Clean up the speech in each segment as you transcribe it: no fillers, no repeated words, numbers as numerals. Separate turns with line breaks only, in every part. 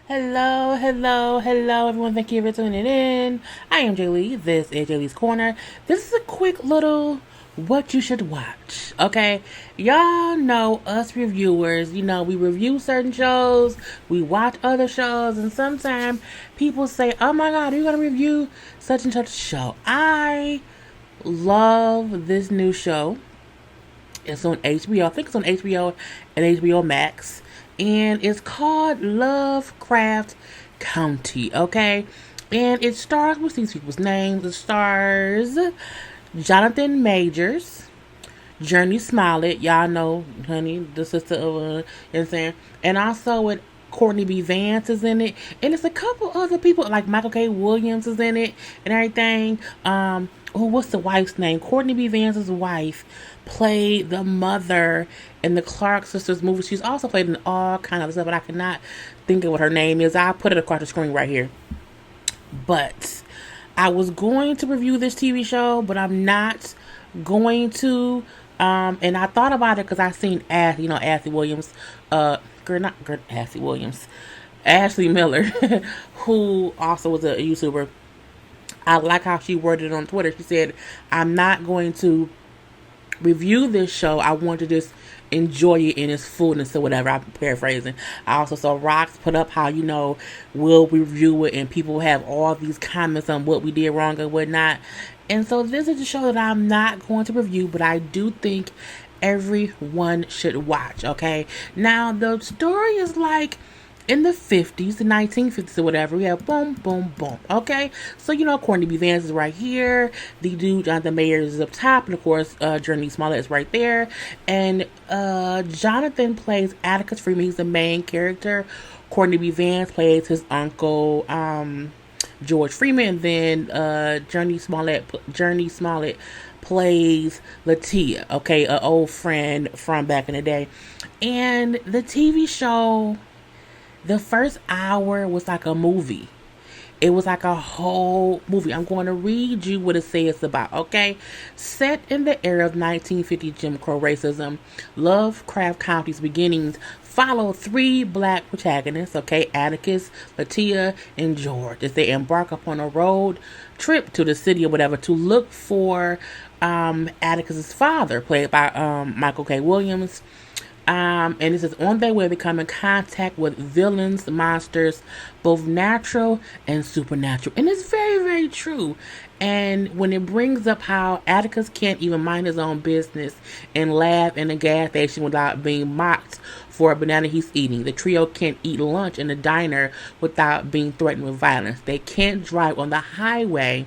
Hello, hello, hello, everyone. Thank you for tuning in. I am JayLee. This is JLeesCorner. This is a quick little what you should watch. Okay, y'all know us reviewers. We review certain shows, we watch other shows, and sometimes people say, "Oh my God, are you gonna review such and such show?" I love this new show. It's on HBO. I think it's on HBO and HBO Max. And it's called Lovecraft County, okay? And it stars with these people's names. It stars Jonathan Majors, Journey Smollett, y'all know, honey, the sister of, you know what I'm saying? And also with Courtney B. Vance is in it. And it's a couple other people, like Michael K. Williams is in it and everything. What's the wife's name? Courtney B. Vance's wife played the mother in the Clark sisters movie. She's also played in all kind of stuff, but I cannot think of what her name is. I'll put it across the screen right here. But I was going to review this TV show, but I'm not going to. And I thought about it because I seen Ashley Williams, Ashley Williams, Ashley Miller, who also was a YouTuber. I like how she worded it on Twitter. She said, "I'm not going to review this show. I want to just enjoy it in its fullness," or whatever. I'm paraphrasing. I also saw Rocks put up how, we'll review it and people have all these comments on what we did wrong and whatnot. And so this is a show that I'm not going to review, but I do think everyone should watch, okay? Now, the story is like in the 50s, the 1950s or whatever. We have boom, boom, boom. Okay? So, Courtney B. Vance is right here. The dude, Jonathan Majors, is up top. And, of course, Journey Smollett is right there. And Jonathan plays Atticus Freeman. He's the main character. Courtney B. Vance plays his uncle, George Freeman. And then Journey Smollett plays Latia. Okay? An old friend from back in the day. And the TV show, the first hour was like a movie. It was like a whole movie. I'm going to read you what it says about, okay? Set in the era of 1950 Jim Crow racism, Lovecraft County's beginnings follow three black protagonists, okay? Atticus, Latia, and George, as they embark upon a road trip to the city or whatever to look for Atticus's father, played by Michael K. Williams. And it says, on their way they come in contact with villains, monsters, both natural and supernatural. And it's very, very true. And when it brings up how Atticus can't even mind his own business and laugh in a gas station without being mocked for a banana he's eating. The trio can't eat lunch in a diner without being threatened with violence. They can't drive on the highway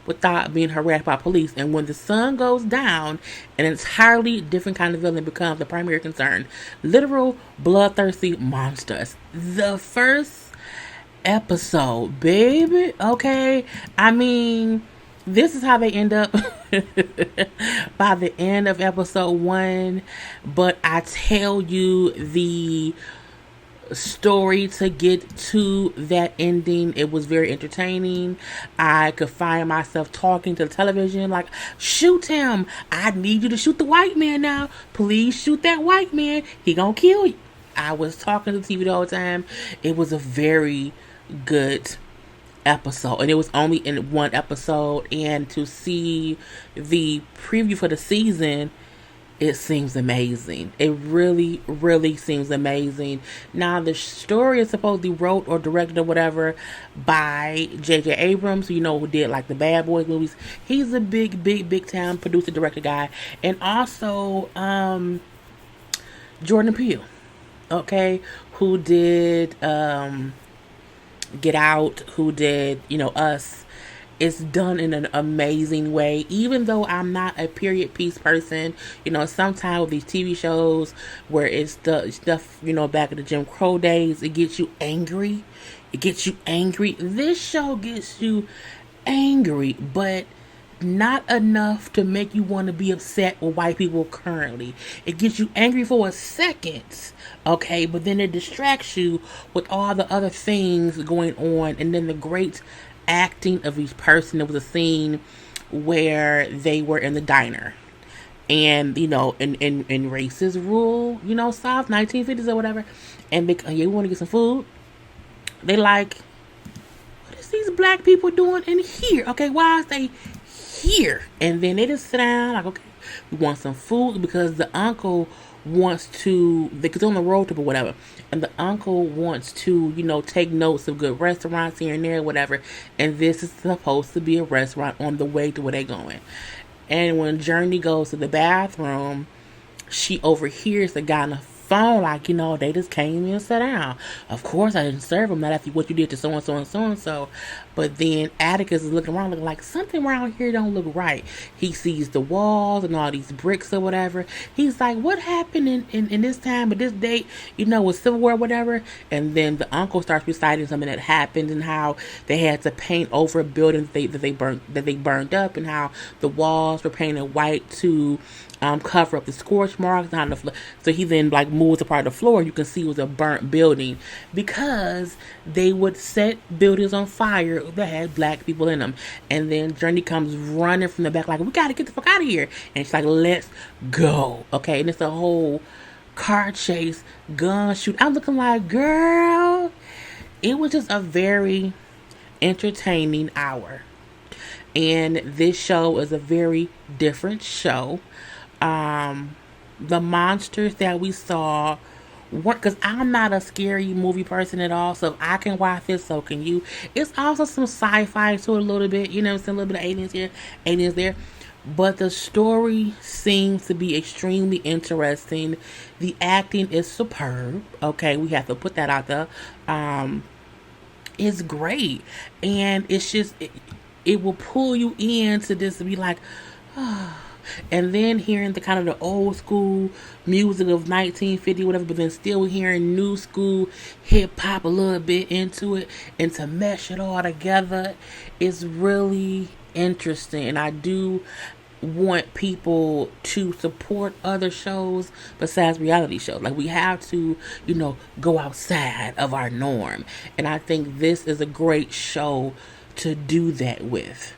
without being harassed by police. And when the sun goes down, an entirely different kind of villain becomes the primary concern. Literal bloodthirsty monsters. The first episode, baby. Okay. I mean, this is how they end up by the end of episode 1. But I tell you, the story to get to that ending, it was very entertaining. I could find myself talking to the television like, shoot him, I need you to shoot the white man now, please shoot that white man, he gonna kill you. I was talking to the TV the whole time. It was a very good episode, and it was only in one episode, and to see the preview for the season, it seems amazing. It really, really seems amazing. Now, the story is supposedly wrote or directed or whatever by J.J. Abrams, who did like the Bad Boys movies. He's a big time producer, director guy. And also, Jordan Peele, okay, who did Get Out, who did, Us. It's done in an amazing way. Even though I'm not a period piece person, sometimes with these TV shows where it's the stuff, back in the Jim Crow days, it gets you angry. This show gets you angry, but not enough to make you want to be upset with white people currently. It gets you angry for a second, okay, but then it distracts you with all the other things going on, and then the great acting of each person. There was a scene where they were in the diner, and in racist rule, South 1950s or whatever, and they, yeah, we want to get some food. they like, what is these black people doing in here? Okay, why is they here? And then they just sit down like, okay, we want some food because the uncle wants to, because on the road trip or whatever, and the uncle wants to, take notes of good restaurants here and there, whatever. And this is supposed to be a restaurant on the way to where they're going. And when Journey goes to the bathroom, she overhears the guy on the phone, like, they just came in and sat down. Of course, I didn't serve them, not after what you did to so and so and so and so. But then Atticus is looking around, looking like something around here don't look right. He sees the walls and all these bricks or whatever. He's like, what happened in this time, at this date, with Civil War or whatever? And then the uncle starts reciting something that happened and how they had to paint over a building that they burned up, and how the walls were painted white to cover up the scorch marks on the floor. So he then moves apart the floor. You can see it was a burnt building because they would set buildings on fire that had black people in them. And then Journey comes running from the back like, we gotta get the fuck out of here. And she's like, let's go. Okay, and it's a whole car chase, gun shoot. I'm looking like, girl, it was just a very entertaining hour. And this show is a very different show. The monsters that we saw weren't, because I'm not a scary movie person at all, so if I can watch this, so can you. It's also some sci-fi to it a little bit, it's a little bit of aliens here, aliens there, but the story seems to be extremely interesting. The acting is superb. Okay, we have to put that out there. It's great, and it's just it will pull you in to this to be like, oh. And then hearing the kind of the old school music of 1950 whatever, but then still hearing new school hip hop a little bit into it, and to mesh it all together is really interesting. And I do want people to support other shows besides reality shows. Like, we have to, go outside of our norm. And I think this is a great show to do that with.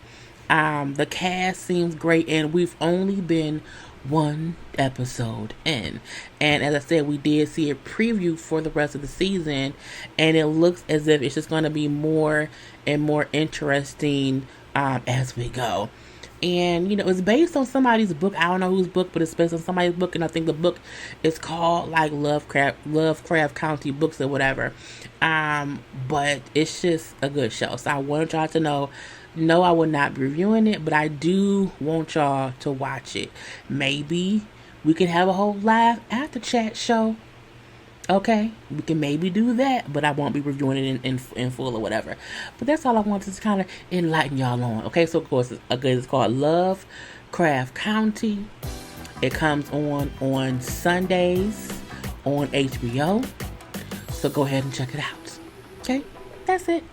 The cast seems great, and we've only been one episode in. And as I said, we did see a preview for the rest of the season, and it looks as if it's just going to be more and more interesting as we go. And it's based on somebody's book. I don't know whose book, but it's based on somebody's book, and I think the book is called Lovecraft County Books or whatever. But it's just a good show, so I wanted y'all to know. No, I will not be reviewing it, but I do want y'all to watch it. Maybe we can have a whole live after chat show. Okay, we can maybe do that, but I won't be reviewing it in full or whatever. But that's all I wanted to kind of enlighten y'all on. Okay, so of course it's called Lovecraft County. It comes on Sundays on HBO. So go ahead and check it out. Okay, that's it.